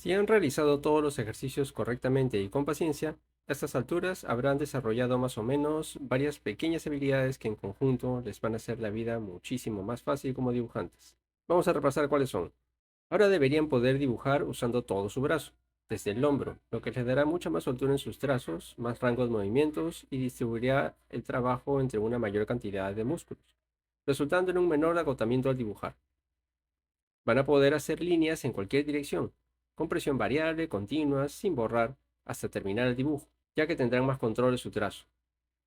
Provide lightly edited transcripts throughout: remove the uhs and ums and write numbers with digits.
Si han realizado todos los ejercicios correctamente y con paciencia, a estas alturas habrán desarrollado más o menos varias pequeñas habilidades que en conjunto les van a hacer la vida muchísimo más fácil como dibujantes. Vamos a repasar cuáles son. Ahora deberían poder dibujar usando todo su brazo, desde el hombro, lo que les dará mucha más soltura en sus trazos, más rango de movimientos y distribuirá el trabajo entre una mayor cantidad de músculos, resultando en un menor agotamiento al dibujar. Van a poder hacer líneas en cualquier dirección, con presión variable, continuas, sin borrar, hasta terminar el dibujo, ya que tendrán más control de su trazo.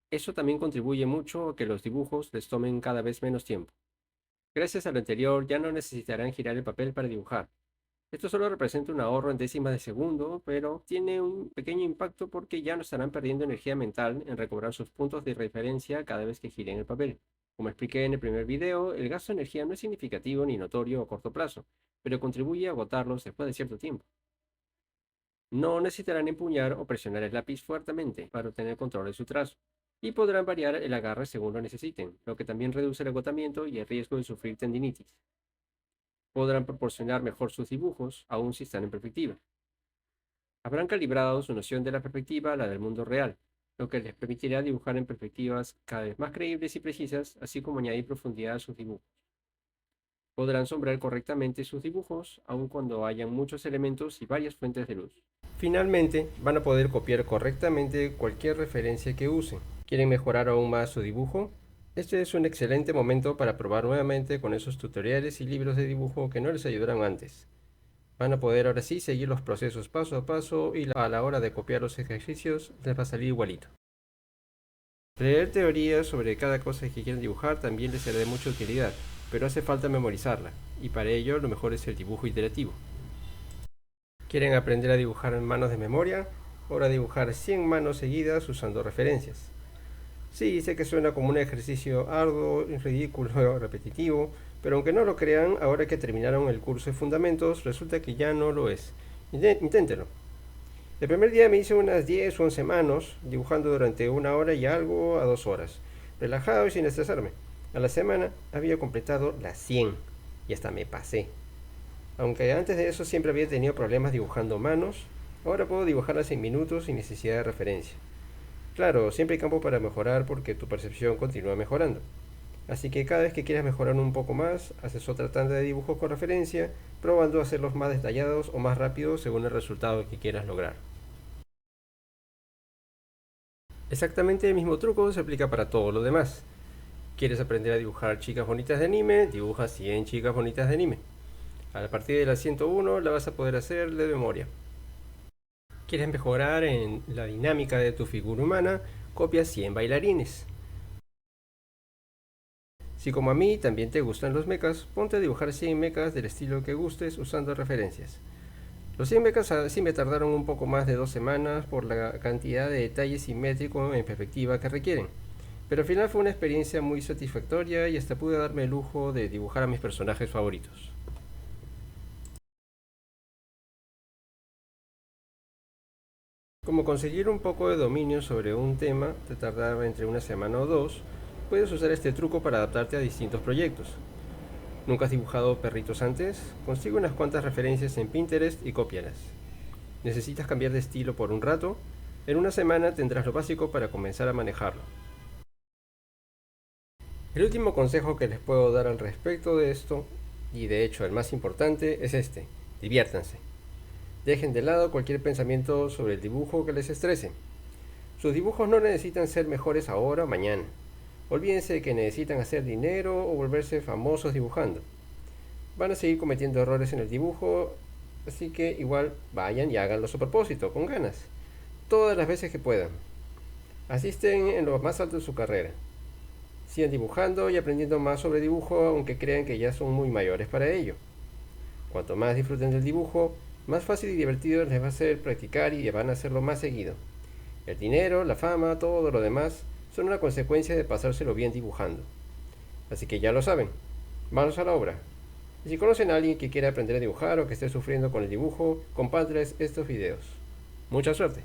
Eso también contribuye mucho a que los dibujos les tomen cada vez menos tiempo. Gracias a lo anterior, ya no necesitarán girar el papel para dibujar. Esto solo representa un ahorro en décimas de segundo, pero tiene un pequeño impacto porque ya no estarán perdiendo energía mental en recobrar sus puntos de referencia cada vez que giren el papel. Como expliqué en el primer video, el gasto de energía no es significativo ni notorio a corto plazo, pero contribuye a agotarlos después de cierto tiempo. No necesitarán empuñar o presionar el lápiz fuertemente para obtener control de su trazo, y podrán variar el agarre según lo necesiten, lo que también reduce el agotamiento y el riesgo de sufrir tendinitis. Podrán proporcionar mejor sus dibujos, aun si están en perspectiva. Habrán calibrado su noción de la perspectiva a la del mundo real, lo que les permitirá dibujar en perspectivas cada vez más creíbles y precisas, así como añadir profundidad a sus dibujos. Podrán sombrear correctamente sus dibujos, aun cuando hayan muchos elementos y varias fuentes de luz. Finalmente, van a poder copiar correctamente cualquier referencia que usen. ¿Quieren mejorar aún más su dibujo? Este es un excelente momento para probar nuevamente con esos tutoriales y libros de dibujo que no les ayudaron antes. Van a poder ahora sí seguir los procesos paso a paso y a la hora de copiar los ejercicios les va a salir igualito. Leer teorías sobre cada cosa que quieren dibujar también les será de mucha utilidad, pero hace falta memorizarla, y para ello lo mejor es el dibujo iterativo. ¿Quieren aprender a dibujar en manos de memoria? Ahora dibujar 100 manos seguidas usando referencias. Sí, sé que suena como un ejercicio arduo, ridículo, repetitivo, pero aunque no lo crean, ahora que terminaron el curso de fundamentos, resulta que ya no lo es. Inténtelo. El primer día me hice unas 10 o 11 manos, dibujando durante 1 hora y algo a 2 horas, relajado y sin estresarme. A la semana había completado las 100 y hasta me pasé. Aunque antes de eso siempre había tenido problemas dibujando manos, ahora puedo dibujarlas en minutos sin necesidad de referencia. Claro, siempre hay campo para mejorar porque tu percepción continúa mejorando. Así que cada vez que quieras mejorar un poco más, haces otra tanda de dibujos con referencia, probando hacerlos más detallados o más rápidos según el resultado que quieras lograr. Exactamente el mismo truco se aplica para todo lo demás. ¿Quieres aprender a dibujar chicas bonitas de anime? Dibuja 100 chicas bonitas de anime. A partir de la 101 la vas a poder hacer de memoria. ¿Quieres mejorar en la dinámica de tu figura humana? Copia 100 bailarines. Si como a mí también te gustan los mechas, ponte a dibujar 100 mechas del estilo que gustes usando referencias. Los 100 mechas sí me tardaron un poco más de 2 semanas por la cantidad de detalles simétricos en perspectiva que requieren. Pero al final fue una experiencia muy satisfactoria y hasta pude darme el lujo de dibujar a mis personajes favoritos. Como conseguir un poco de dominio sobre un tema te tardaba entre una semana o dos, puedes usar este truco para adaptarte a distintos proyectos. ¿Nunca has dibujado perritos antes? Consigue unas cuantas referencias en Pinterest y cópialas. ¿Necesitas cambiar de estilo por un rato? En una semana tendrás lo básico para comenzar a manejarlo. El último consejo que les puedo dar al respecto de esto, y de hecho el más importante, es este: diviértanse. Dejen de lado cualquier pensamiento sobre el dibujo que les estrese. Sus dibujos no necesitan ser mejores ahora o mañana. Olvídense de que necesitan hacer dinero o volverse famosos dibujando. Van a seguir cometiendo errores en el dibujo, así que igual vayan y háganlos a propósito, con ganas, todas las veces que puedan. Asisten en lo más alto de su carrera. Sigan dibujando y aprendiendo más sobre dibujo, aunque crean que ya son muy mayores para ello. Cuanto más disfruten del dibujo, más fácil y divertido les va a ser practicar y van a hacerlo más seguido. El dinero, la fama, todo lo demás son una consecuencia de pasárselo bien dibujando. Así que ya lo saben, manos a la obra. Y si conocen a alguien que quiera aprender a dibujar o que esté sufriendo con el dibujo, compártanles estos videos. Mucha suerte.